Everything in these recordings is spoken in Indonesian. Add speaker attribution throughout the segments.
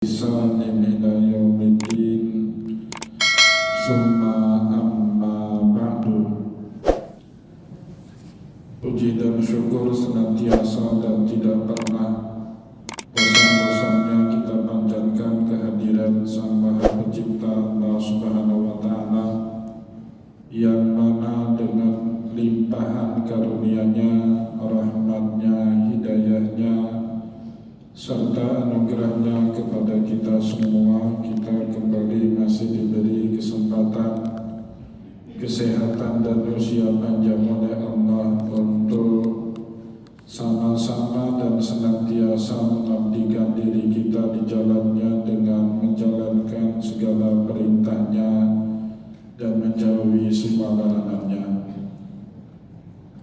Speaker 1: Salim ila yaumiddin. Summa amma ba'du. Puji dan syukur senantiasa dan tidak pernah bosan-bosannya kita panjatkan kehadiran Sang Maha Pencipta Allah Subhanahu wa Ta'ala, yang mana dengan limpahan karunia-Nya, rahmat-Nya, hidayah-Nya, serta anugerahnya kepada kita semua, kita kembali masih diberi kesempatan, kesehatan dan usia panjang oleh Allah untuk sama-sama dan senantiasa mengabdikan diri kita di jalannya dengan menjalankan segala perintahnya dan menjauhi semua larangannya.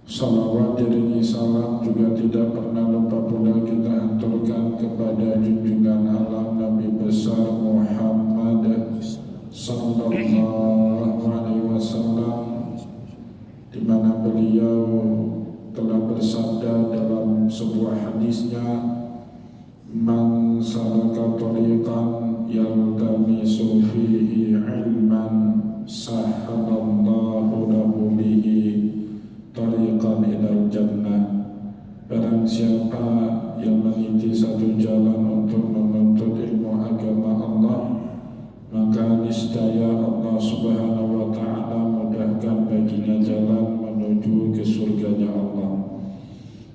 Speaker 1: Salawat diringi salam juga tidak pernah lupa pula kita haturkan kepada junjungan alam Nabi besar Muhammad sallallahu alaihi wasallam, di mana beliau telah bersabda dalam sebuah hadisnya, "Man salaka tariqan yaltamisu fihi ilman sahalallahu lahu bihi tariqan ilal jannah." Barang siapa yang meniti satu jalan untuk menuntut ilmu agama Allah, maka niscaya Allah Subhanahu wa Ta'ala mudahkan baginya jalan menuju ke surganya Allah.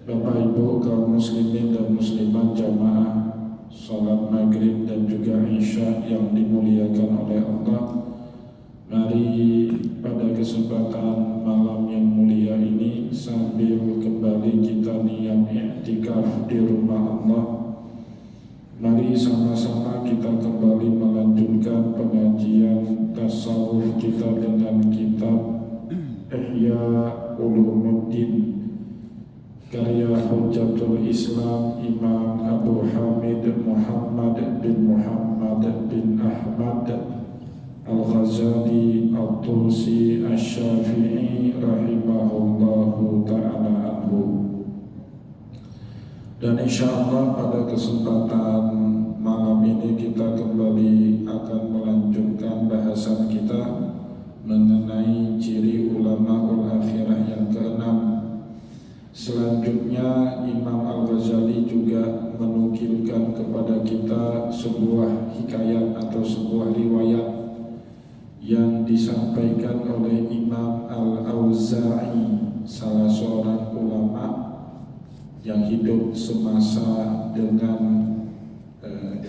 Speaker 1: Bapak Ibu kaum muslimin dan muslimat jamaah salat maghrib dan juga isya yang dimuliakan oleh Allah, mari pada kesempatan malam yang mulia ini, sambil kembali kita niat i'tikaf di rumah Allah, mari sama-sama kita kembali melanjutkan pengajian tasawuf kita dengan kitab Ihya Ulumuddin karya Hujjatul Islam Imam Abu Hamid Muhammad bin Muhammad bin Ahmad Al-Ghazali Al-Tusi Asy-Syafi'i rahimahullahu ta'ala anhu. Dan insyaallah pada kesempatan malam ini kita kembali akan melanjutkan bahasan kita mengenai ciri ulamaul akhirah yang keenam. Selanjutnya Imam Al-Ghazali juga menukilkan kepada kita sebuah hikayat atau sebuah riwayat yang disampaikan oleh Imam Al-Auza'i, salah seorang ulama yang hidup semasa dengan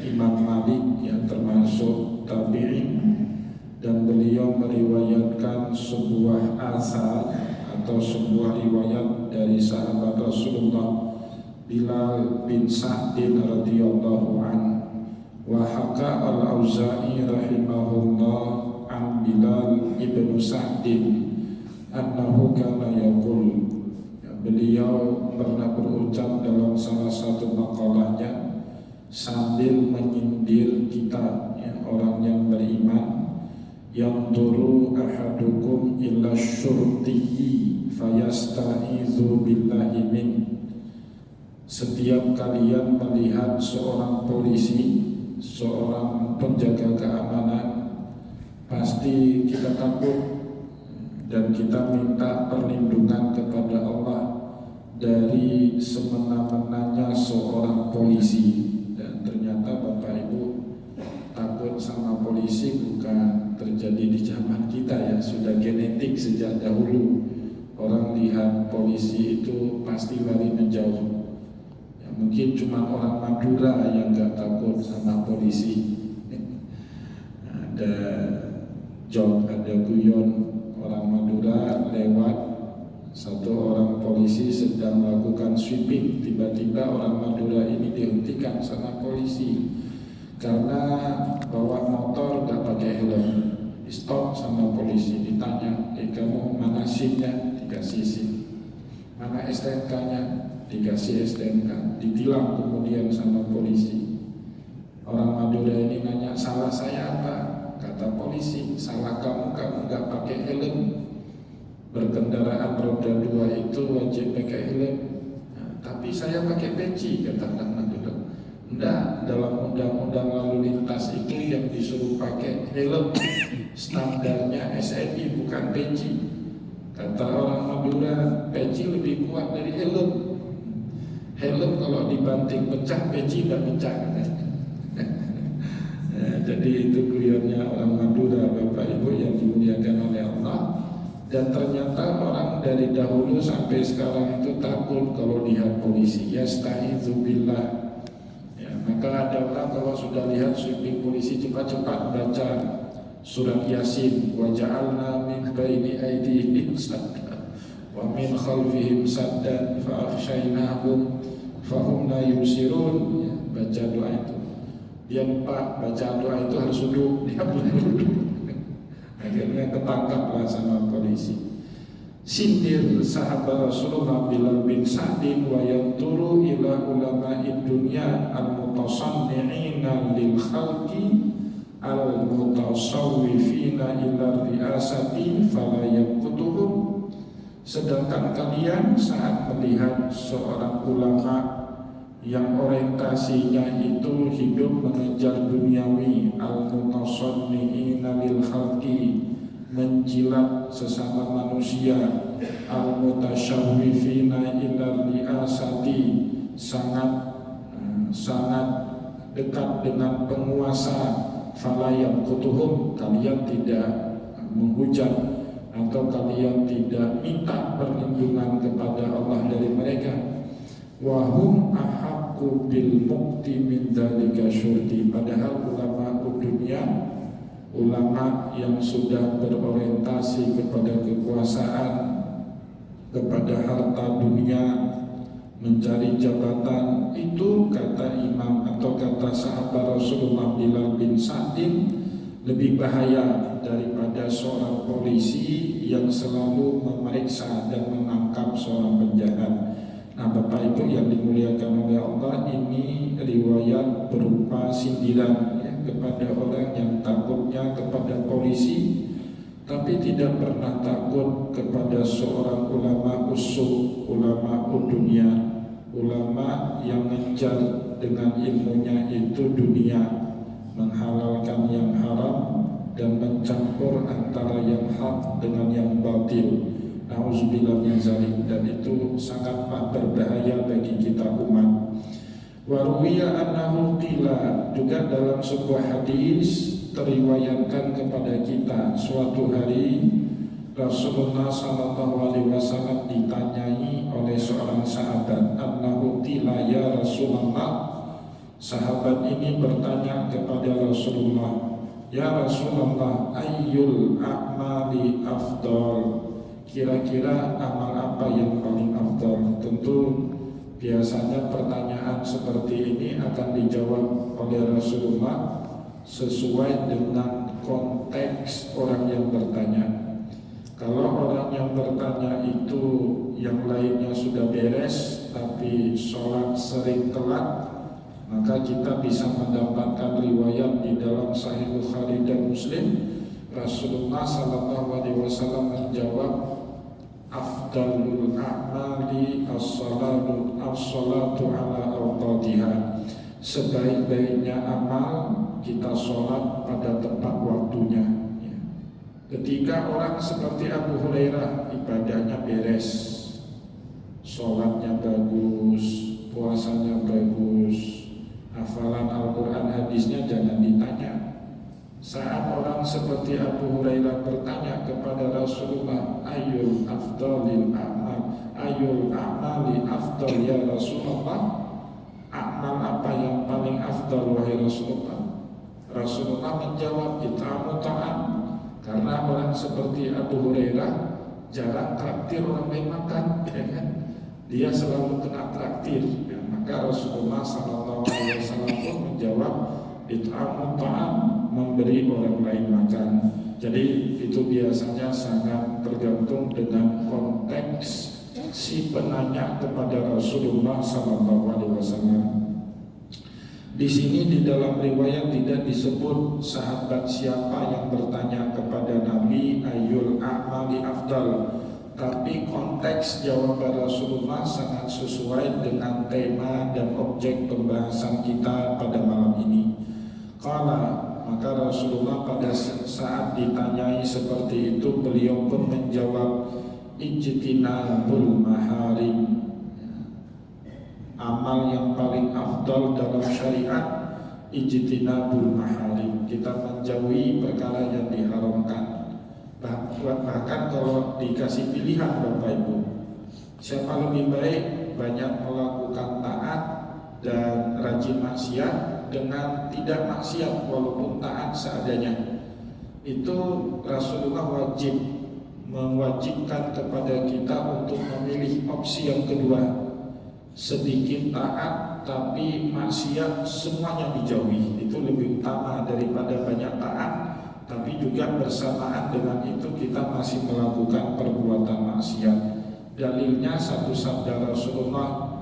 Speaker 1: Imam Malik, yang termasuk tabi'in, dan beliau meriwayatkan sebuah asar atau sebuah riwayat dari sahabat Rasulullah Bilal bin Sa'din radhiyallahu anhu. Wa haqa Al-Auza'i rahimahullah an Bilal ibn Sa'din annahu kana yaqul, beliau pernah berucap dalam salah satu makalahnya sambil menyindir kita, orang yang beriman, yang turu ahadukum illa syurtiyi fayasta'izu billahi min. Setiap kalian melihat seorang polisi, seorang penjaga keamanan, pasti kita takut dan kita minta perlindungan kepada Allah dari semena-menanya seorang polisi. Dan ternyata Bapak Ibu, takut sama polisi bukan terjadi di zaman kita ya, sudah genetik sejak dahulu. Orang lihat polisi itu pasti lari menjauh. Ya, mungkin cuma orang Madura yang gak takut sama polisi. Ada guyon orang Madura lewat, satu orang polisi sedang melakukan sweeping, tiba-tiba orang Madura ini dihentikan sama polisi karena bawa motor gak pakai helm. Di stop sama polisi, ditanya, kamu mana SIM-nya? Dikasih SIM. Mana STNK-nya? Dikasih STNK. Ditilang kemudian sama polisi. Orang Madura ini nanya, salah saya apa? Kata polisi, salah kamu gak pakai helm. Berkendaraan roda 2 itu wajib pakai helm. Nah, tapi saya pakai peci, kata orang Madura. Enggak, dalam undang-undang lalu lintas itu yang disuruh pakai helm standarnya SNI bukan peci. Kata orang Madura, peci lebih kuat dari helm. Helm kalau dibanting pecah, peci nggak pecah. Jadi itu guyonnya orang Madura, Bapak Ibu yang dimuliakan oleh Allah. Dan ternyata orang dari dahulu sampai sekarang itu takut kalau lihat polisi. Yasta'idzu billah. Ya, maka ada orang kalau sudah lihat sweeping polisi cepat-cepat baca surat Yasin, wa ja'alna min baini aydihim saddan wa min khalfihim saddan fa akhshaynahum fahum la yubsirun. Ya, baca doa itu. Dia lupa baca doa itu harus duduk, dia belum duduk. Akhirnya ketangkaplah sama polisi. Sindir sahabat Rasulullah Bilal bin Sa'din wa yanturu ila ulama'id dunya al-mutasanni'ina lil khalqi al-mutasawwifina ila riasati fala yaqutuhum. Sedangkan kalian saat melihat seorang ulama yang orientasinya itu hidup mengejar duniawi, al-mutasanni'ina lil khalqi, menjilat sesama manusia, al-mutasyawwifina ila riasati, sangat dekat dengan penguasa, fala yaqutuhum, kalian tidak menghujat atau kalian tidak minta perlindungan kepada Allah dari mereka. Wahum ahaqqu bil mukti min dzalika syurti. Padahal ulama dunia, ulama yang sudah berorientasi kepada kekuasaan, kepada harta dunia, mencari jabatan, itu kata imam atau kata sahabat Rasulullah Bilal bin Sa'din lebih bahaya daripada seorang polisi yang selalu memeriksa dan menangkap seorang penjahat. Nah, Bapak Ibu yang dimuliakan oleh Allah, ini riwayat berupa sindiran ya, kepada orang yang takutnya kepada polisi tapi tidak pernah takut kepada seorang ulama usuk, ulama dunia, ulama yang ngejar dengan ilmunya itu dunia, menghalalkan yang haram dan mencampur antara yang hak dengan yang batil. Nauzubillah min zalik, dan itu sangatlah berbahaya bagi kita umat. Wa ruwiya annahu qila, juga dalam sebuah hadis teriwayatkan kepada kita, suatu hari Rasulullah sallallahu alaihi wasallam ditanyai oleh seorang sahabat, annahu qila ya Rasulullah. Sahabat ini bertanya kepada Rasulullah, ya Rasulullah, ayyul a'mali afdal? Kira-kira amal apa yang paling afdal? Tentu biasanya pertanyaan seperti ini akan dijawab oleh Rasulullah sesuai dengan konteks orang yang bertanya. Kalau orang yang bertanya itu yang lainnya sudah beres tapi sholat sering telat, maka kita bisa mendapatkan riwayat di dalam Sahih Bukhari dan Muslim. Rasulullah SAW menjawab, afdalul a'mali as-salatu ala awqatiha. Sebaik-baiknya amal kita sholat pada tepat waktunya. Ketika orang seperti Abu Hurairah ibadahnya beres, sholatnya bagus, puasanya bagus, hafalan Al-Quran hadisnya jangan ditanya. Saat orang seperti Abu Hurairah bertanya kepada Rasulullah, ayul afdalil a'mal, ayul a'mali afdal ya Rasulullah, amal apa yang paling afdal wahai Rasulullah? Rasulullah menjawab, it'amu ta'am. Karena orang seperti Abu Hurairah jarang traktir orang lain makan, ya kan? Dia selalu kena traktir, ya. Maka Rasulullah SAW pun menjawab, it'amu ta'am, memberi orang lain makan. Jadi itu biasanya sangat tergantung dengan konteks si penanya kepada Rasulullah SAW. Di sini di dalam riwayat tidak disebut sahabat siapa yang bertanya kepada Nabi ayul a'mali afdal, tapi konteks jawaban Rasulullah sangat sesuai dengan tema dan objek pembahasan kita pada malam ini. Maka Rasulullah pada saat ditanyai seperti itu, beliau pun menjawab, ijtinabul maharim, amal yang paling afdal dalam syariat ijtinabul maharim, kita menjauhi perkara yang diharamkan. Bahkan kalau dikasih pilihan Bapak Ibu, siapa lebih baik banyak melakukan taat dan rajin maksiat dengan tidak maksiat walaupun taat seadanya, itu Rasulullah mewajibkan kepada kita untuk memilih opsi yang kedua, sedikit taat tapi maksiat semuanya dijauhi. Itu lebih utama daripada banyak taat tapi juga bersamaan dengan itu kita masih melakukan perbuatan maksiat. Dalilnya satu sabda Rasulullah,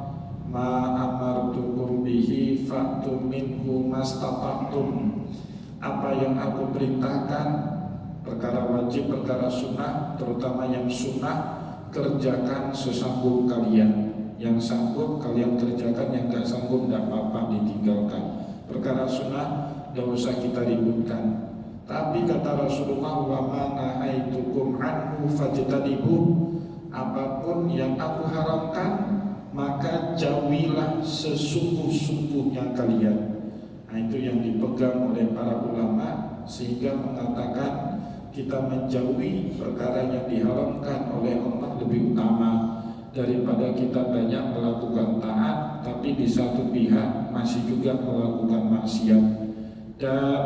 Speaker 1: ma amartukum bihi fa'tu minhu mastata'tum, apa yang aku perintahkan, perkara wajib, perkara sunnah, terutama yang sunnah, kerjakan sesanggup kalian. Yang sanggup kalian kerjakan, yang gak sanggup gak apa-apa ditinggalkan. Perkara sunnah gak usah kita ributkan. Tapi kata Rasulullah, wa ma nahaitukum anhu fajtanibu, apapun yang aku haramkan maka jauhilah sesungguh-sungguhnya kalian. Nah, itu yang dipegang oleh para ulama sehingga mengatakan kita menjauhi perkara yang diharamkan oleh Allah lebih utama daripada kita banyak melakukan taat tapi di satu pihak masih juga melakukan maksiat. Dan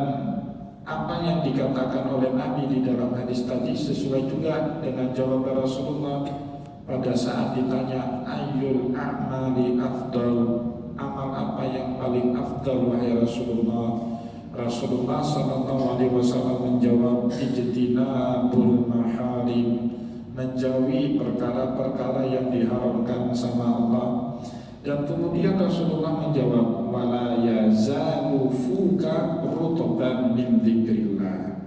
Speaker 1: apa yang dikatakan oleh Nabi di dalam hadis tadi sesuai juga dengan jawaban Rasulullah pada saat ditanya ayyul a'mali afdal, amal apa yang paling afdal wahai Rasulullah. Rasulullah sallallahu alaihi wasallam menjawab, ijtinabul maharim, menjauhi perkara-perkara yang diharamkan sama Allah. Dan kemudian Rasulullah menjawab, wala yazalu fuka rutuban min dzikrillah,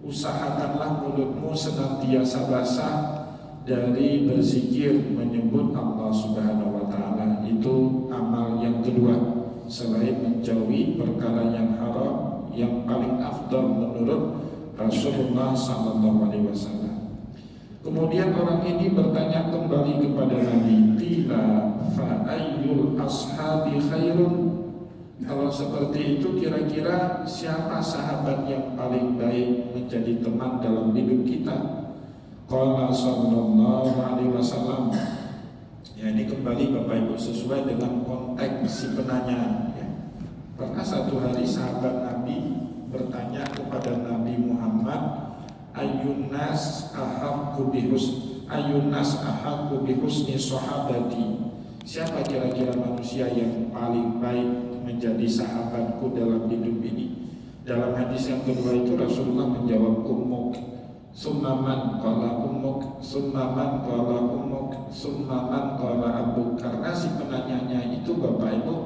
Speaker 1: usahakanlah mulutmu senantiasa basah dari berzikir menyebut Allah Subhanahu wa taala. Itu amal yang kedua selain menjauhi perkara yang haram yang paling afdal menurut Rasulullah sallallahu alaihi wasallam. Kemudian orang ini bertanya kembali kepada Nabi, tila fa ayyul ashabi khairun, kalau seperti itu kira-kira siapa sahabat yang paling baik menjadi teman dalam hidup kita? Qala sallallahu alaihi wasallam. Ya, ini kembali Bapak Ibu sesuai dengan konteks si penanya ya. Pernah satu hari sahabat Nabi bertanya kepada Nabi Muhammad, Ayunas ahaqqu bihusni sahabati, siapa kira-kira manusia yang paling baik menjadi sahabatku dalam hidup ini? Dalam hadis yang kedua itu Rasulullah menjawab, ummuk, summaman qala ummuk, summaman qala ummuk, summaman qala abuk. Karena si penanyanya itu Bapak Ibu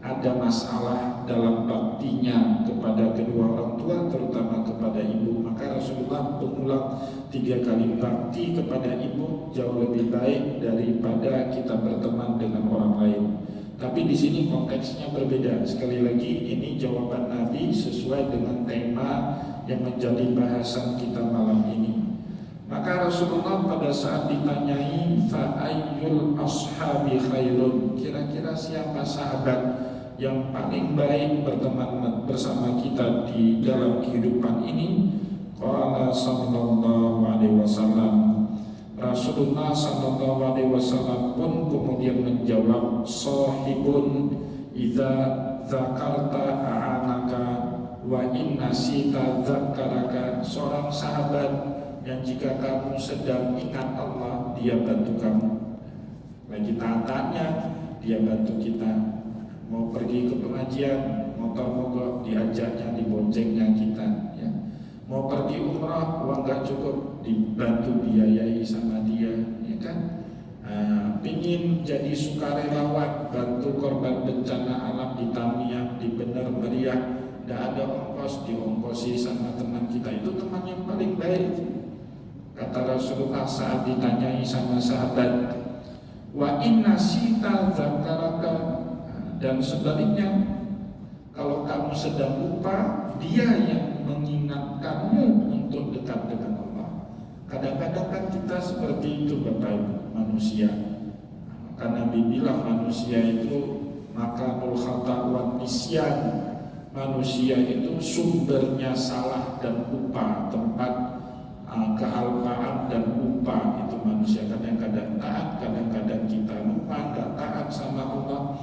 Speaker 1: ada masalah dalam baktinya kepada kedua orang tua, terutama kepada ibu. Maka Rasulullah mengulang 3 kali, bakti kepada ibu jauh lebih baik daripada kita berteman dengan orang lain. Tapi di sini konteksnya berbeda. Sekali lagi ini jawaban Nabi sesuai dengan tema yang menjadi bahasan kita malam ini. Maka Rasulullah pada saat ditanyai fa ayyul ashabi khairun, kira-kira siapa sahabat yang paling baik berteman bersama kita di dalam kehidupan ini? Qala sallallahu alaihi wasallam, Rasulullah sallallahu alaihi wasallam pun kemudian menjawab, sahibun idza dzakarta a'anaka wa in nasita dzakaraka, seorang sahabat yang jika kamu sedang ingat Allah dia bantu kamu, lagi taatnya dia bantu kita. Mau pergi ke pengajian, motor mogok diajaknya, diboncengnya kita ya. Mau pergi umrah, uang gak cukup, dibantu biayai sama dia ya kan. Pingin jadi sukarelawan, bantu korban bencana alam di Tamiang, di Bener Meriah, gak ada ongkos, diongkosi sama teman kita. Itu teman yang paling baik. Kata Rasulullah saat ditanyai sama sahabat, wa inna sita dzakaraka, dan sebaliknya kalau kamu sedang lupa, dia yang mengingatkanmu untuk dekat dengan Allah. Kadang-kadang kan kita seperti itu Bapak Ibu, manusia. Maka Nabi bilang manusia itu makanul khata' wan nisyan. Manusia itu sumbernya salah dan lupa, tempat kealpaan dan lupa. Itu manusia kadang-kadang taat, kadang-kadang kita lupa, gak taat sama Allah.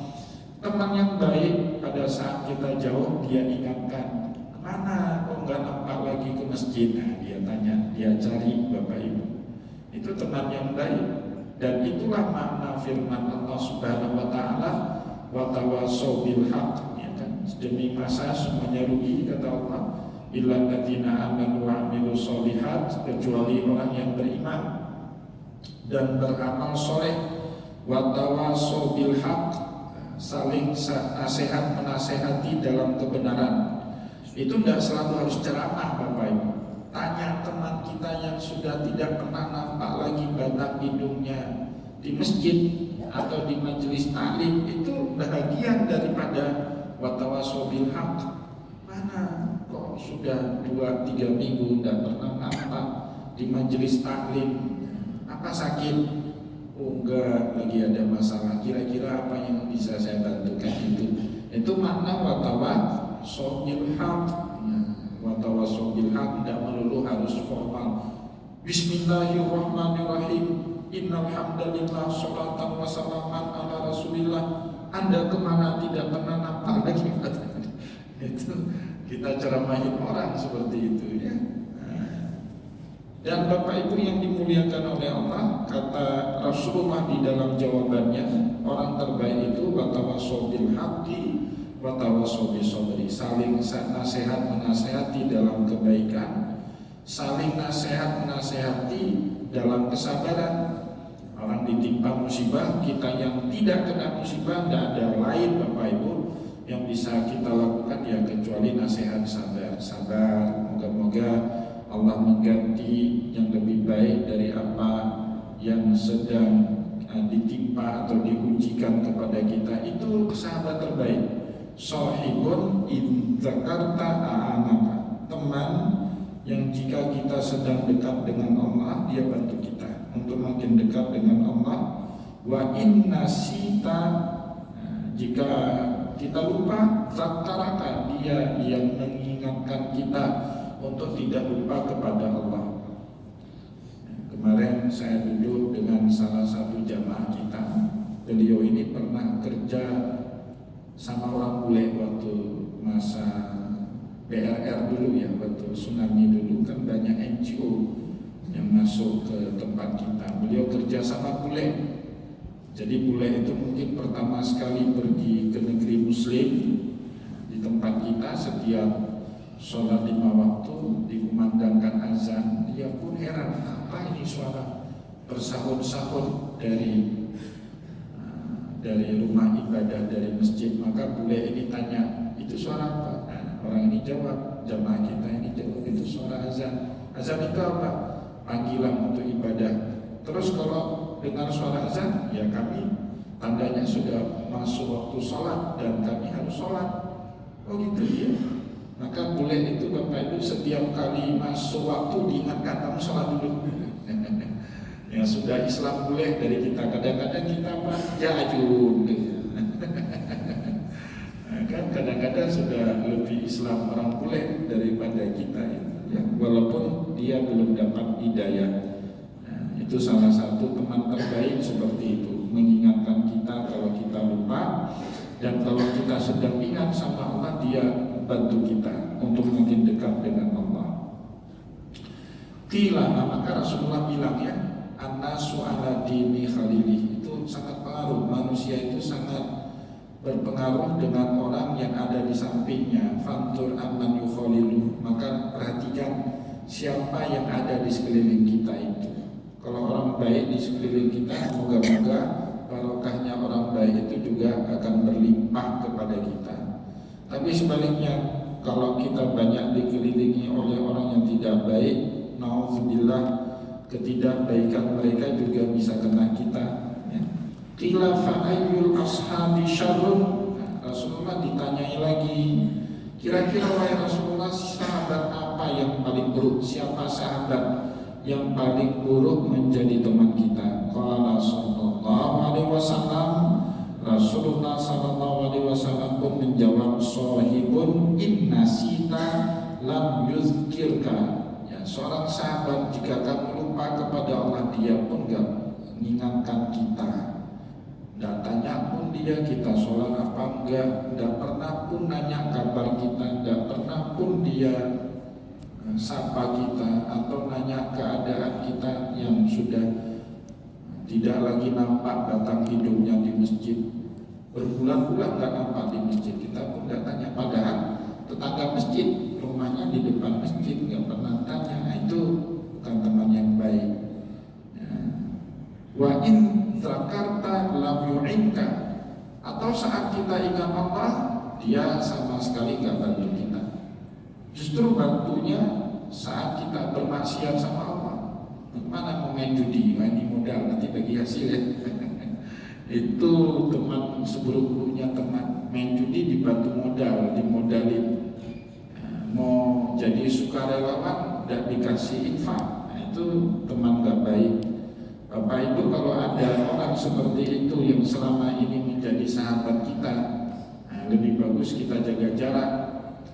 Speaker 1: Teman yang baik pada saat kita jauh dia ingatkan, kemana kok nggak nampak lagi ke masjid? Nah, dia tanya, dia cari Bapak Ibu. Itu teman yang baik. Dan itulah makna firman Allah Subhanahu wa taala, wa tawassaw bil haqq, ya kan? Demi masa semuanya rugi kata Allah, illa alladziina aamanu wa 'amilus sholihat, kecuali orang yang beriman dan beramal soleh. Wa tawassaw bil haqq, saling nasihat menasehati dalam kebenaran. Itu tidak selalu harus ceramah Bapak Ibu. Tanya teman kita yang sudah tidak pernah nampak lagi batang hidungnya di masjid atau di majelis taklim, itu bahagian daripada watawasau bil haq. Mana kok sudah 2-3 minggu tidak pernah nampak di majelis taklim? Apa sakit? Oh enggak, lagi ada masalah. Kira-kira apa yang bisa saya bantukan gitu. Itu makna watawasau bil haq. Watawasau bil haq tidak melulu harus formal. Bismillahirrahmanirrahim. Innal hamdalillah sholatan wa salaman ala Rasulillah. Anda kemana tidak pernah nampak lagi? Itu kita ceramahin orang seperti itu ya. Dan Bapak Ibu yang dimuliakan oleh Allah, kata Rasulullah di dalam jawabannya, orang terbaik itu watawasau bil haqqi watawasau bis sabri, saling nasihat menasehati dalam kebaikan, saling nasihat menasehati dalam kesabaran. Orang ditimpa musibah, kita yang tidak kena musibah, tidak ada lain Bapak Ibu yang bisa kita lakukan ya kecuali nasihat sabar. Moga-moga Allah mengganti yang lebih baik dari apa yang sedang ditimpa atau diujikan kepada kita. Itu sahabat terbaik. Sahibun in dzakarta a'anaka, teman yang jika kita sedang dekat dengan Allah, dia bantu kita untuk makin dekat dengan Allah. Wa inna sita, jika kita lupa, dzakaraka, dia yang mengingatkan kita untuk tidak lupa kepada Allah. Kemarin saya duduk dengan salah satu jamaah kita. Beliau ini pernah kerja sama orang bule waktu masa BRR dulu ya, waktu tsunami dulu kan banyak NGO yang masuk ke tempat kita. Beliau kerja sama bule. Jadi bule itu mungkin pertama sekali pergi ke negeri Muslim. Di tempat kita setiap sholat 5 waktu dikumandangkan azan, dia pun heran, apa ini suara bersahur-sahur dari rumah ibadah, dari masjid. Maka bule ini tanya, itu suara apa? Nah, orang ini jawab, jamaah kita ini jawab, itu suara azan. Azan itu apa? Panggilan untuk ibadah. Terus kalau dengar suara azan, ya kami tandanya sudah masuk waktu sholat dan kami harus sholat. Oh gitu ya. Maka bule itu Bapak Ibu setiap kali masuk waktu diingatkan, kamu sholat dulu. Ya sudah Islam boleh dari kita. Kadang-kadang kita apa? Ya ajun. Kan kadang-kadang sudah lebih Islam orang boleh daripada kita ya. Walaupun dia belum dapat hidayah. Itu salah satu teman terbaik seperti itu, mengingatkan kita kalau kita lupa, dan kalau kita sedang ingat sama Allah, dia bantu kita untuk makin dekat dengan Allah. Maka Rasulullah bilang ya, an-nasu ala dini khalili, itu sangat pengaruh. Manusia itu sangat berpengaruh dengan orang yang ada di sampingnya. Fantur amman yukhalilu, maka perhatikan siapa yang ada di sekeliling kita itu. Kalau orang baik di sekeliling kita, moga-moga barokahnya orang baik itu juga akan berlimpah kepada kita. Tapi sebaliknya, kalau kita banyak dikelilingi oleh orang yang tidak baik, nauzubillah, ketidakbaikan mereka juga bisa kena kita. Qila fa ayyul ashabi syarrun. Rasulullah ditanyai lagi, kira-kira wahai Rasulullah, sahabat apa yang paling buruk? Siapa sahabat yang paling buruk menjadi teman kita? Qala sallallahu alaihi wasallam, Rasulullah sallallahu alaihi wasallam pun menjawab, sahibun inna sita lam yuzkirka. Ya, seorang sahabat jika kamu lupa kepada Allah, dia pun gak mengingatkan kita. Gak tanya pun dia kita sholat apa enggak, gak pernah pun nanya kabar kita, gak pernah pun dia sapa kita atau nanya keadaan kita yang sudah tidak lagi nampak batang hidungnya di masjid. Berbulan-bulan gak nampak di masjid, kita pun gak tanya. Padahal tetangga masjid, rumahnya di depan masjid, gak pernah tanya. Nah, itu bukan teman yang baik. Wa in zakarta lam yu'inka. Atau saat kita ingat Allah, dia sama sekali gak bantu kita. Justru bantunya saat kita bermaksiat sama Allah. Mana mau main judi, main modal, nanti bagi hasil ya. Itu teman seburuk-buruknya teman. Main judi dibantu modal, dimodalin. Mau jadi sukarelawan, tidak dikasih infak. Nah, itu teman gak baik. Bapak Ibu, kalau ada orang seperti itu yang selama ini menjadi sahabat kita, lebih bagus kita jaga jarak.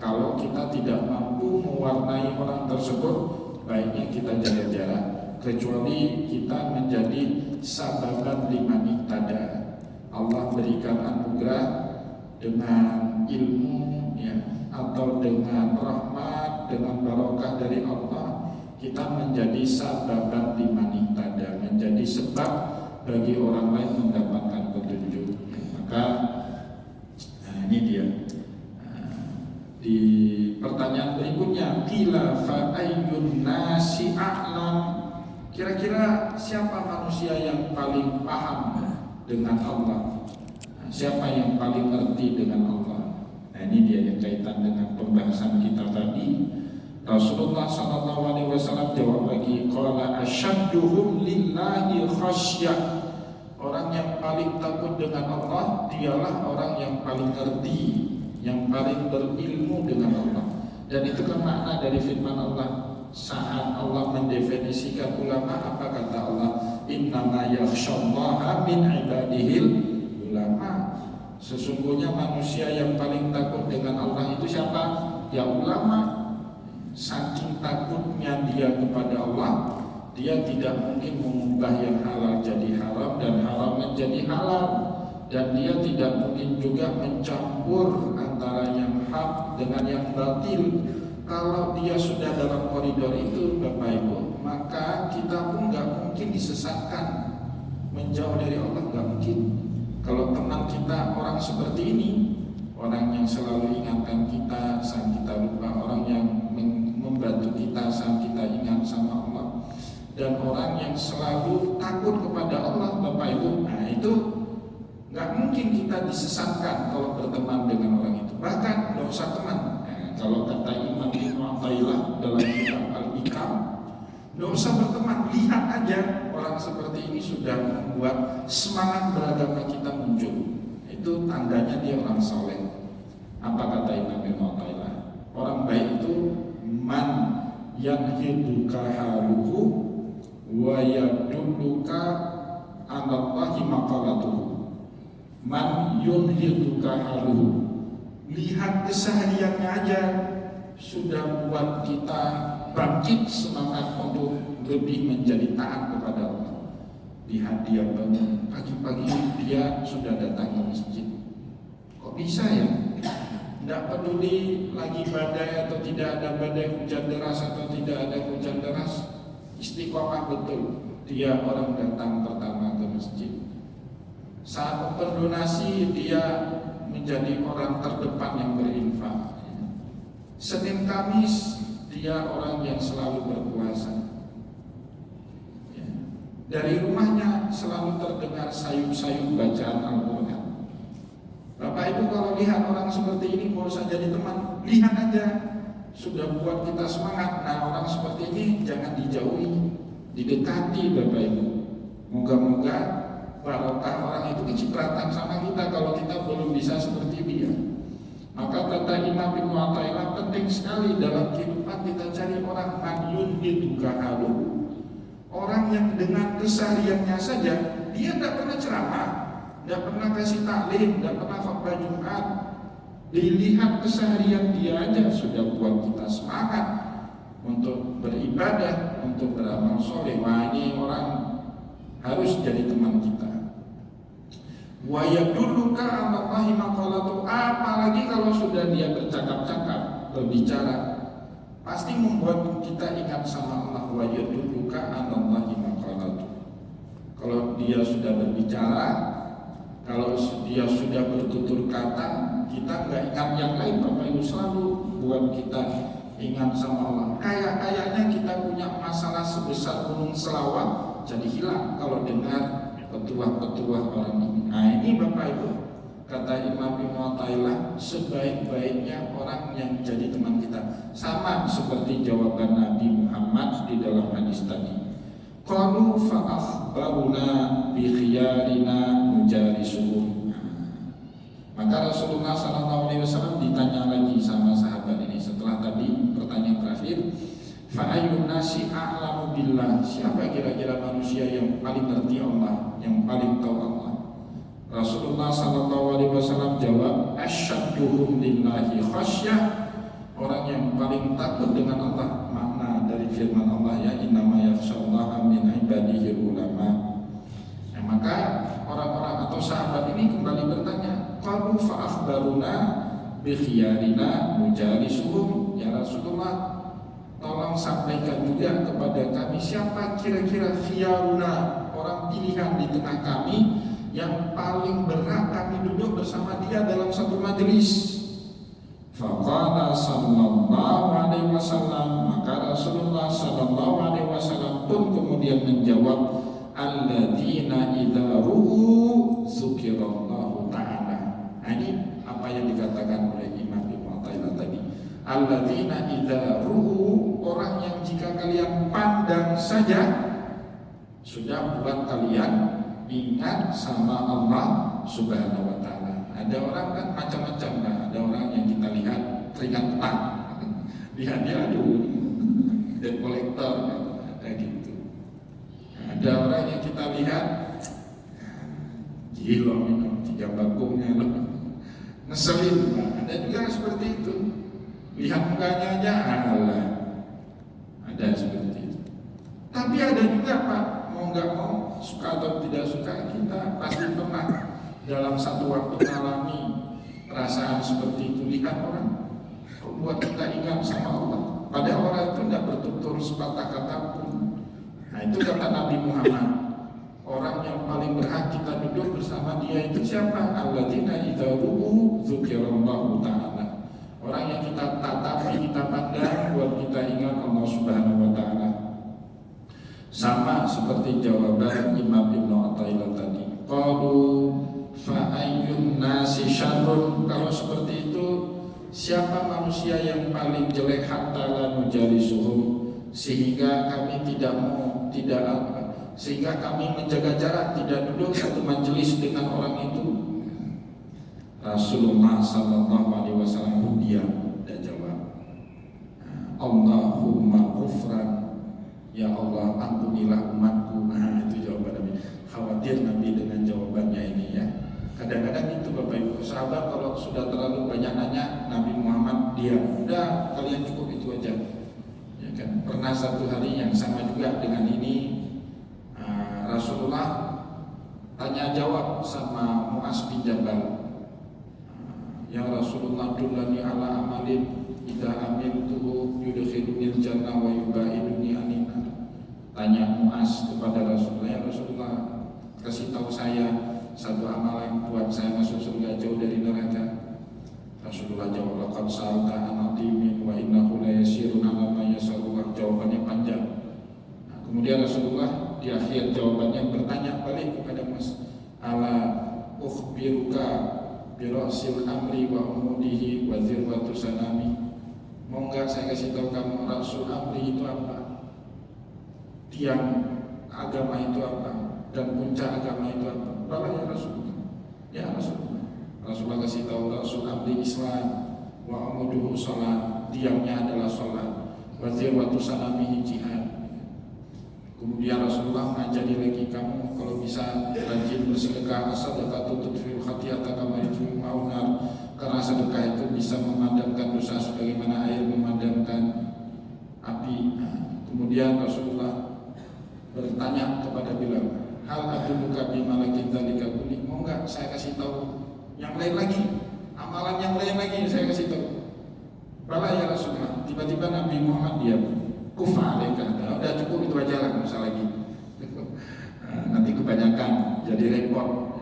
Speaker 1: Kalau kita tidak mampu mewarnai orang tersebut, baiknya kita jaga jarak. Kecuali kita menjadi sababan liman ihtada. Allah berikan anugerah dengan ilmu ya, atau dengan rahmat, dengan barokah dari Allah, kita menjadi sababan liman ihtada, menjadi sebab bagi orang lain mendapatkan petunjuk. Maka ini dia. Di pertanyaan berikutnya, qila fa ayyun nasi a'lam. Kira-kira siapa manusia yang paling paham dengan Allah? Siapa yang paling ngerti dengan Allah? Nah, ini dia yang kaitan dengan pembahasan kita tadi. Rasulullah SAW jawab lagi, qala asyadduhum lillahi khasyah. Orang yang paling takut dengan Allah dialah orang yang paling ngerti, yang paling berilmu dengan Allah. Dan itu kan makna dari firman Allah. Saat Allah mendefinisikan ulama, apa kata Allah? Innama yakhsyallaha min ibadihil ulama. Sesungguhnya manusia yang paling takut dengan Allah itu siapa? Ya ulama. Saking takutnya dia kepada Allah, dia tidak mungkin mengubah yang halal jadi haram dan haram menjadi halal. Dan dia tidak mungkin juga mencampur antara yang hak dengan yang batil. Kalau dia sudah dalam koridor itu, Bapak Ibu, maka kita pun gak mungkin disesatkan. Menjauh dari Allah gak mungkin. Kalau teman kita orang seperti ini, orang yang selalu ingatkan kita saat kita lupa, orang yang membantu kita saat kita ingat sama Allah, dan orang yang selalu takut kepada Allah, Bapak Ibu, nah itu gak mungkin kita disesatkan kalau berteman dengan orang itu. Bahkan gak usah teman. Kalau kata Imam Ibnu Athaillah dalam kitab Al-Ikam, gak usah berteman, lihat aja orang seperti ini sudah membuat semangat beragama kita muncul. Itu tandanya dia orang soleh. Apa kata Imam Ibnu Athaillah? Orang baik itu man yanhiduka haluhu wa yadulluka alallahi maqalatuhu. Man yunhiduka haluhu, lihat kesehariannya aja sudah buat kita bangkit semangat untuk lebih menjadi taat kepada Allah. Lihat dia bangun pagi-pagi, dia sudah datang ke masjid. Kok bisa ya? Tidak peduli lagi badai atau tidak ada badai, hujan deras atau tidak ada hujan deras, istiqomah betul. Dia orang datang pertama ke masjid. Saat open donasi, dia menjadi orang terdepan yang berinfak. Senin Kamis, dia orang yang selalu berpuasa. Dari rumahnya selalu terdengar sayup-sayup bacaan Al-Quran. Bapak Ibu, kalau lihat orang seperti ini, mau usah jadi teman, lihat aja, sudah buat kita semangat. Nah, orang seperti ini jangan dijauhi. didekati Bapak Ibu. Moga-moga barokah orang itu kecipratan sama kita kalau kita belum bisa seperti dia. Maka kata Imam Ibnu Athaillah, penting sekali dalam kehidupan kita cari orang madyun diduga halu, orang yang dengan kesehariannya saja dia tidak pernah ceramah, tidak pernah kasih taklim, tidak pernah khutbah Jumat. Dilihat keseharian dia aja sudah buat kita semangat untuk beribadah, untuk beramal soleh. Wah, ini orang harus jadi teman kita. Wa yadulluka 'ala Allahi maqalatu, apalagi kalau sudah dia bercakap-cakap, berbicara, pasti membuat kita ingat sama Allah. Wa yadulluka 'ala Allahi maqalatu. Kalau dia sudah berbicara, kalau dia sudah bertutur kata, kita nggak ingat yang lain. Bapak Ibu, selalu buat kita ingat sama Allah. Kayaknya kita punya masalah sebesar gunung Selawat jadi hilang kalau dengar petuah-petuah orang ini. Nah, ini Bapak Ibu, kata Imam Ibnu Athaillah, sebaik-baiknya orang yang jadi teman kita. Sama seperti jawaban Nabi Muhammad di dalam hadis tadi. Qalu fa akhbaruna bi khiyarina mujalisuhum. Maka Rasulullah SAW ditanya lagi sama sahabat ini setelah tadi pertanyaan terakhir, fa ayyun nasi a'lamu billah, siapa kira-kira manusia yang paling ngerti Allah, yang paling tahu Allah? Rasulullah SAW jawab, asyadduhum lillahi khasyah, orang yang paling takut dengan Allah. Makna dari firman Allah, ya innama yakhsyallaha min ibadihi ulama. Nah, maka orang-orang atau sahabat ini kembali bertanya, qalu fa akhbaruna bi khiyarina mujalisuhum, ya Rasulullah, tolong sampaikan juga kepada kami siapa kira-kira khiyaruna, orang pilihan di tengah kami yang paling berhak kami duduk bersama dia dalam satu majelis. Faqala sallallahu alaihi wasallam, maka Rasulullah sallallahu alaihi wasallam pun kemudian menjawab, alladzina idza ru'u dzukirallahu ta'ala. Nah, ini apa yang dikatakan oleh Imam Ibnu Athaillah tadi. Alladzina idza ru'u, orang yang jika kalian pandang saja sudah buat kalian ingat sama Allah Subhanahu wa ta'ala. Ada orang kan macam-macam, nah, ada orang yang kita lihat teringat petang, lihat dia aduh debt collector, kayak gitu. Ada orang yang kita lihat gila minum 3 bakungnya loh, ngeselin. Ada juga seperti itu, lihat mukanya aja Allah, ada seperti itu. Tapi ada juga Pak, mau nggak mau, suka atau tidak suka, kita pasti pernah dalam satu waktu mengalami perasaan seperti itu. Lihat orang kok buat kita ingat sama Allah, padahal orang itu tidak bertutur sepatah kata pun. Nah, itu kata Nabi Muhammad, orang yang paling berhak kita duduk bersama dia itu siapa? Alladzina idza ru'u dzukirallahu ta'ala, orang yang kita tatapi, kita pandang buat kita ingat Allah Subhanahu wa ta'ala. Sama seperti jawaban Imam Ibnu Athaillah tadi. Qalu fa ayyun nasi syarrun, kalau seperti itu siapa manusia yang paling jelek, hatta la nujalisuhum, sehingga kami sehingga kami menjaga jarak, tidak duduk satu majelis dengan orang itu. Rasulullah sallallahu alaihi wasallam pun diam dan jawab, Allahumma ghufran, ya Allah ampunilah umatku. Nah, itu jawaban Nabi. Khawatir Nabi dengan jawabannya ini ya. Kadang-kadang itu Bapak Ibu, sahabat kalau sudah terlalu banyak nanya, Nabi Muhammad diam, udah kalian cukup itu aja. Ya kan? Pernah satu hari yang sama juga dengan ini, Rasulullah tanya jawab sama Mu'az bin Jabal. Ya Rasulullah, dullani ala amalin idza amiltuhu yudkhilunil jannah wa yubaiduni aninnar. Tanya Mu'az kepada Rasulullah, ya Rasulullah, kasih tahu saya satu amalan buat saya masuk surga jauh dari neraka. Rasulullah jawab, laqad sa'alta an atimin wa innahu la yasirun 'ala ma yasarullah. Jawabannya panjang. Nah, kemudian Rasulullah di akhir jawabannya bertanya balik kepada Mu'az, ala ukhbiruka bi ra'sil amri wa umudihi wa zirwatu sanami. Mau enggak saya kasih tahu kamu Rasul Amri itu apa? tiang agama itu apa dan puncak agama itu apa? Bala ya Rasulullah. Ya Rasulullah. Rasulullah kasih tahu, Rasul abdi Islam wa amuduhu salat, tiangnya adalah salat, wa zirwatu sanamihi jihad. Kemudian Rasulullah mengajari lagi, kamu kalau bisa rajin bersedekah, sadaqatu tudfil khati'ata kama yudfil ma'unar, karena sedekah itu bisa memadamkan dosa sebagaimana air memadamkan api. Kemudian Rasulullah bertanya kepada Bilal, hal adulluka bimalakin dzalika kulli, mau enggak saya kasih tahu yang lain lagi, amalan yang lain lagi saya kasih tahu. Bala ya Rasulullah. Tiba-tiba Nabi Muhammad diam. Kufa alaika, udah cukup itu aja lah, nggak usah lagi. Nanti kebanyakan jadi repot.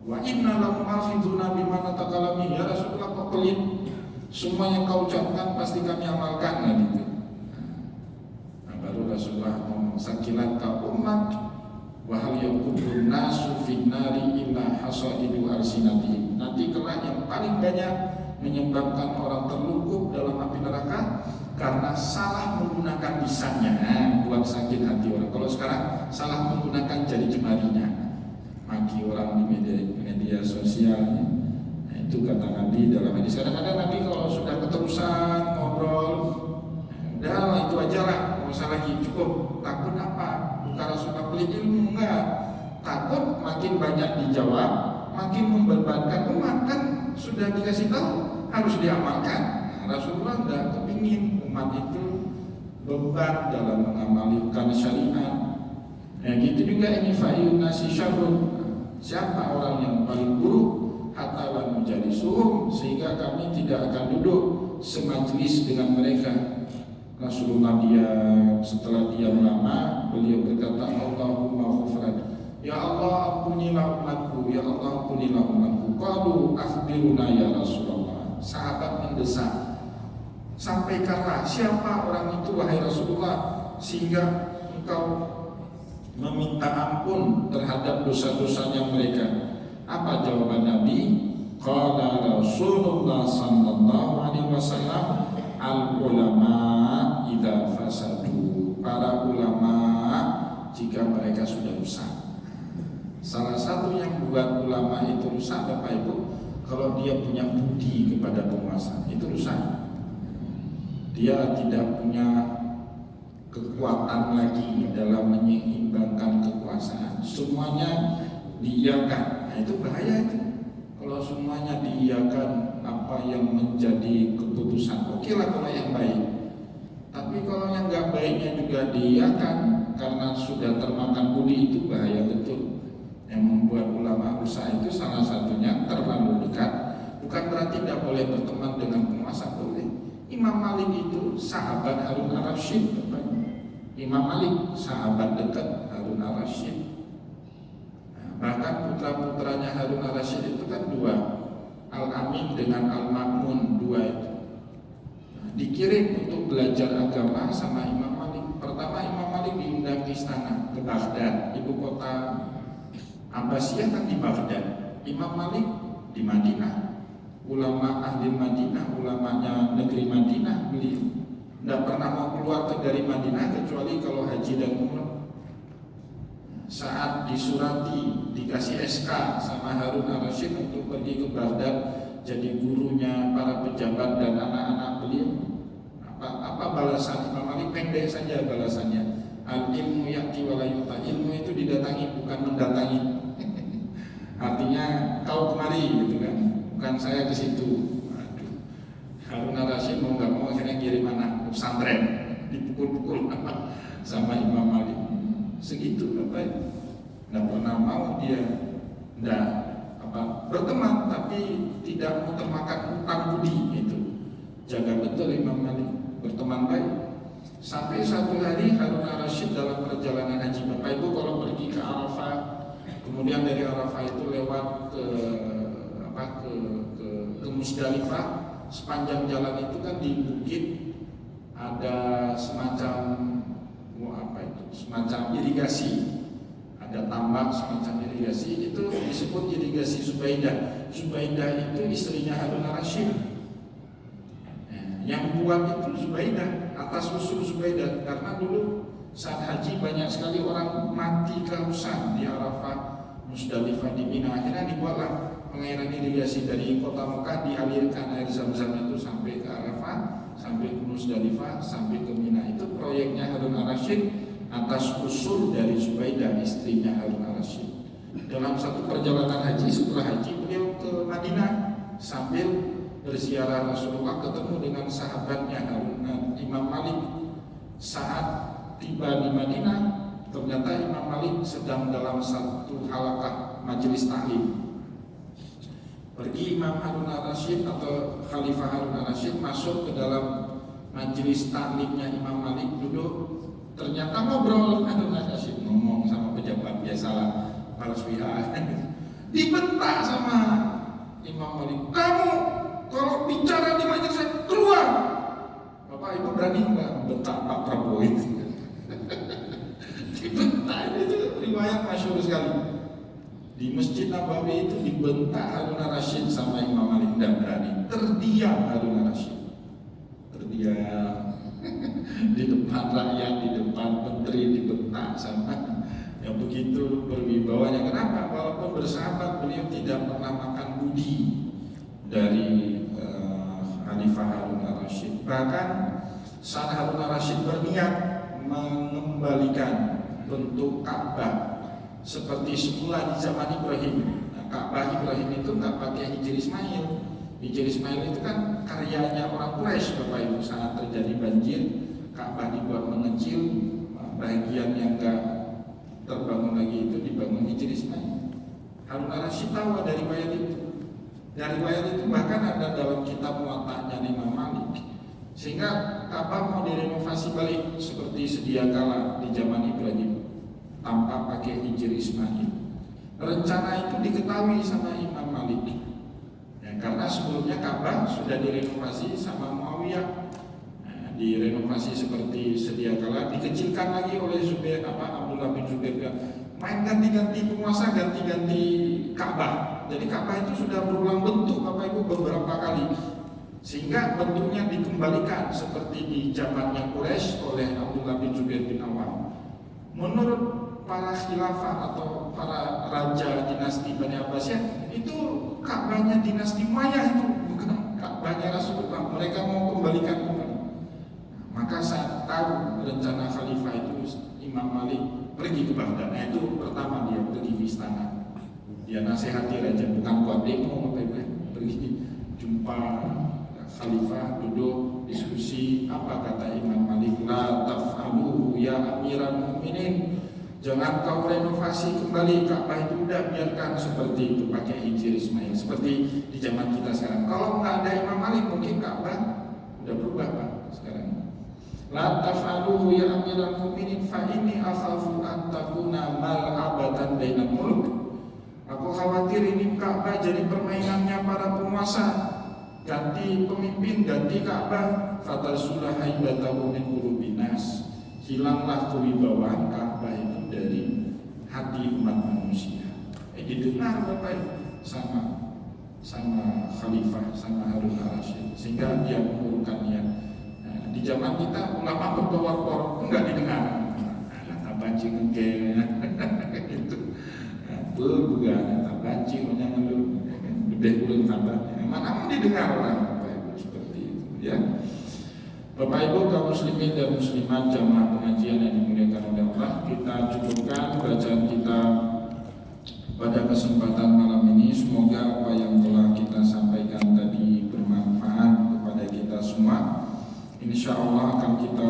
Speaker 1: Wa inna lahu hafizuna bima natakalami, ya Rasulullah kok pelit, semua yang kau ucapkan pasti kami amalkan, nah gitu. Nah, baru Rasulullah ngomong, sakilat ka umat wa hal yakubun nasu finnari illa hasaidu arsinati. Nanti kelak yang paling banyak menyebabkan orang terlungkup dalam api neraka karena salah menggunakan lisannya, buat sakit hati orang. Kalau sekarang salah menggunakan jari jemarinya, maki orang di media sosial. Nah, itu kata Nabi dalam hadis. Kadang-kadang Nabi kalau sudah keterusan ngobrol, udah itu aja lah, nggak usah lagi, cukup. Takut apa? Bukan Rasulullah pelit ilmu, enggak. Takut makin banyak dijawab, makin membebankan umat, kan sudah dikasih tahu harus diamalkan. Rasulullah tidak kepingin umat itu beban dalam mengamalkan syariat. Nah, gitu juga ini fa'iyun nasi syarrun. Siapa orang yang paling buruk hatta la menjadi suhum, sehingga kami tidak akan duduk semajlis dengan mereka. Rasulullah diam. Setelah diam lama, beliau berkata, Allahumma ghufran, ya Allah ampunilah umatku, ya Allah ampunilah umatku. Qalu akhbiruna ya Rasulullah. Sahabat mendesak, sampaikanlah siapa orang itu wahai Rasulullah, sehingga engkau meminta ampun terhadap dosa-dosanya mereka. Apa jawaban Nabi? Qala Rasulullah sallallahu alaihi wasallam, al ulama idza fasadu. Para ulama jika mereka sudah rusak. Salah satu yang buat ulama itu rusak Bapak Ibu, kalau dia punya budi kepada penguasa, itu rusak. Dia tidak punya kekuatan lagi dalam menyeimbangkan kekuasaan. Semuanya diiyakan. Nah, itu bahaya itu. Kalau semuanya diiyakan apa yang menjadi keputusan, oke lah kalau yang baik. Tapi kalau yang nggak baiknya juga diiyakan karena sudah termakan budi, itu bahaya betul. Yang membuat ulama rusak itu salah satunya terlalu dekat. Bukan berarti tidak boleh berteman dengan penguasa, boleh. Imam Malik itu sahabat Harun ar-Rasyid. Imam Malik sahabat dekat Harun ar-Rasyid. Bahkan putra-putranya Harun ar-Rasyid itu kan dua, Al-Amin dengan Al-Ma'mun, dua itu. Dikirim untuk belajar agama sama Imam Malik. Pertama Imam Malik diundang ke istana, ke Baghdad, ibu kota Abbasiyah kan di Baghdad. Imam Malik di Madinah. Ulama ahli Madinah, ulamanya negeri Madinah, beliau tidak pernah mau keluar dari Madinah kecuali kalau haji dan umrah. Saat disurati, dikasih SK sama Harun ar-Rasyid untuk pergi ke Baghdad jadi gurunya para pejabat dan anak-anak beliau. Apa balasan Imam Malik? Pendek saja balasannya. Al-ilmu ya'ti wa la yu'ta. Ilmu itu didatangi, bukan mendatangi. Artinya kau kemari gitu kan, bukan saya ke situ. Aduh. Harun ar-Rasyid mau nggak mau akhirnya kirim anak pesantren, dipukul-pukul sama Imam Malik. Segitu Bapak. Nggak pernah mau dia berteman, tapi tidak mau termakan utang budi itu. Jaga betul Imam Malik, berteman baik. Sampai satu hari Harun ar-Rasyid dalam perjalanan haji, Bapak Ibu kalau pergi ke Arafah, kemudian dari Arafah itu lewat ke Musdalifah, sepanjang jalan itu kan di bukit ada semacam irigasi, ada tambak semacam irigasi, itu disebut irigasi Zubaidah. Zubaidah itu istrinya Harun ar-Rasyid. Yang buat itu Zubaidah, atas usul Zubaidah, karena dulu saat haji banyak sekali orang mati kehausan di Arafah, Musdalifah, di Mina. Akhirnya dibuatlah pengairan irigasi dari kota Mekah, dialirkan air Zam-Zam itu sampai ke Arafah, sampai ke Musdalifah, sampai ke Mina. Itu proyeknya Harun Ar-Rasyid atas usul dari Zubaidah, istrinya Harun Ar-Rasyid. Dalam satu perjalanan haji, setelah haji beliau ke Madinah sambil berziarah Rasulullah, ketemu dengan sahabatnya Imam Malik. Saat tiba di Madinah, ternyata Imam Malik sedang dalam satu halaqah majelis taklim. Pergi Imam Harun Ar-Rasyid atau Khalifah Harun Ar-Rasyid masuk ke dalam majelis taklimnya Imam Malik, duduk. Ternyata ngobrol Harun Ar-Rasyid, ngomong sama pejabat, biasalah para pihak. Dibentak sama Imam Malik, "Kamu kalau bicara di majelis saya, keluar!" Bapak Ibu berani nggak bentak Pak Prabowo itu? Dibentak, itu riwayat masyhur sekali. Di Masjid Nabawi itu dibentak Harun Ar-Rasyid sama Imam Malik, tidak berani. Terdiam Harun Ar-Rasyid, terdiam di depan rakyat, di depan menteri dibentak sama yang begitu berwibawanya. Kenapa? Walaupun bersahabat, beliau tidak pernah makan budi dari Khalifah Harun Ar-Rasyid. Bahkan saat Harun Ar-Rasyid berniat mengembalikan bentuk Ka'bah seperti semula di zaman Ibrahim. Nah, Ka'bah Ibrahim itu nggak pakai Hijr Ismail. Hijr Ismail itu kan karyanya orang Quraisy, Bapak Ibu. Saat terjadi banjir, Ka'bah dibuat mengecil, bagian yang nggak terbangun lagi itu dibangun Hijr Ismail. Harun Ar-Rasyid tahu ada riwayat itu. Dari riwayat itu bahkan ada dalam kitab Muwatta'nya Imam Malik. Sehingga Ka'bah mau direnovasi balik seperti sedia kala di zaman Ibrahim, tanpa pakai Hijr Ismail. Rencana itu diketahui sama Imam Malik, ya, karena sebelumnya Ka'bah sudah direnovasi sama Muawiyah. Nah, direnovasi seperti sedia kala, dikecilkan lagi oleh Abdullah bin Zubair. Main ganti-ganti penguasa, ganti-ganti Ka'bah. Jadi Ka'bah itu sudah berulang bentuk, Bapak Ibu, beberapa kali, sehingga bentuknya dikembalikan seperti di zamannya Quraisy oleh Abdullah bin Zubair bin Awam. Menurut para khilafah atau para raja dinasti Bani Abbasiyah, itu Ka'bahnya dinasti Umayyah, itu bukan Ka'bahnya Rasulullah. Mereka mau kembalikan kembali. Maka saat tahu rencana khalifah itu, Imam Malik pergi ke Baghdad. Nah, itu pertama dia pergi ke istana. Dia nasihati raja, bukan buat demo, pergi jumpa khalifah, duduk diskusi. Apa kata Imam Malik? La taf'aluhu ya Amiral Mu'minin. Jangan kau renovasi kembali Ka'bah itu, udah biarkan seperti itu, pakai Hijr Ismail seperti di zaman kita sekarang. Kalau nggak ada Imam Malik, mungkin Ka'bah udah berubah Pak sekarang. La taf'aluhu ya Amiral Mu'minin fa inni akhafu an takuna mal'abatan bainal muluk. Aku khawatir ini Ka'bah jadi permainannya para penguasa. Ganti pemimpin, ganti Ka'bah, fatarsulah haibatahu min qulubin nas. Hilanglah kewibawaan Ka'bah itu dari hati umat manusia. Didengar Bapak sama khalifah, sama Harun Ar-Rasyid, sehingga dia mengurungkan niat. Nah, di zaman kita ulama berpawar enggak didengar. Nah, bancing engke itu. Bukan tak bancing menyangan dulu. Lebih ulun kabarnya. Mana mau didengar orang Bapak Ibu seperti itu, ya. Bapak Ibu kaum muslimin dan muslimat jamaah pengajian yang dimuliakan oleh Allah, kita cukupkan bacaan kita pada kesempatan malam ini. Semoga apa yang telah kita sampaikan tadi bermanfaat kepada kita semua. Insya Allah akan kita